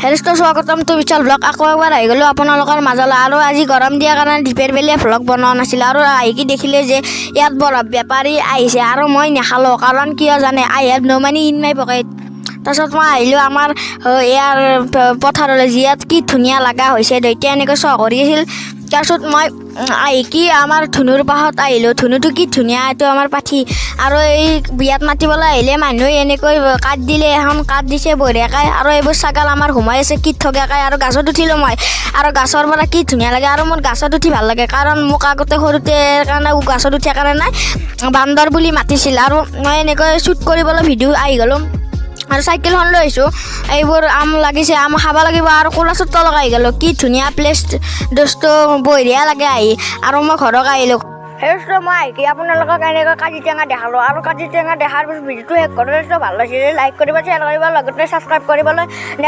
Hello' স্বাগতম two বিশাল blog. আকৌ এবাৰ আহি গ'লোঁ আপোনালোকৰ মাজলৈ। আৰু আজি গৰম দিয়াৰ কাৰণে দীপেৰ বেলিয়ে ভ্লগ বনোৱা নাছিল। আৰু আহি কি দেখিলে যে ইয়াত বৰফ বেপাৰী আহিছে আৰু মই নাখালোঁ, কাৰণ কিয় জানে, I have no' money in my pocket. তাৰপিছত মই আহিলোঁ আমাৰ ইয়াৰ পথাৰলৈ, যিয়াত কি ধুনীয়া লগা হৈছে। দৈতিয়া এনেকৈ চহ কৰি আছিল। তাৰপিছত মই আহি কি আমাৰ ধুনুৰ পাছত আহিলোঁ। ধুনুটো কি ধুনীয়া, এইটো আমাৰ পাঠি। আৰু এই বিয়াত মাতিবলৈ আহিলে মানুহে এনেকৈ কাঠ দিলে, এখন কাঠ দিছে বঢ়িয়াকৈ। আৰু এইবোৰ ছাগাল আমাৰ সোমাই আছে কি থগাকৈ। আৰু গাছত উঠিলোঁ মই, আৰু গাছৰ পৰা কি ধুনীয়া লাগে। আৰু মোৰ গাছত উঠি ভাল লাগে, কাৰণ মোক আগতে সৰুতে কাৰণে গাছত উঠাৰ কাৰণে বান্দৰ বুলি মাতিছিল। আৰু মই এনেকৈ শ্বুট কৰিবলৈ ভিডিঅ' আহি গ'লোঁ। আৰু চাইকেলখন লৈ আহিছোঁ, এইবোৰ আম লাগিছে, আম খাব লাগিব। আৰু ক'লা চুট লগাই গ'লোঁ, কি ধুনীয়া প্লেচ দোষটো বঢ়িয়া লাগে আহি। আৰু মই ঘৰত আহিলোঁ। সেই মই আহি আপোনালোকক এনেকৈ কাজি টেঙা দেখালোঁ। আৰু কাজি টেঙা দেখাৰ পিছত ভিডিঅ'টো শেষ কৰোঁ। ভাল লাগিছিলে লাইক কৰিব, শ্বেয়াৰ কৰিব, লগতে ছাবস্ক্ৰাইব কৰিবলৈ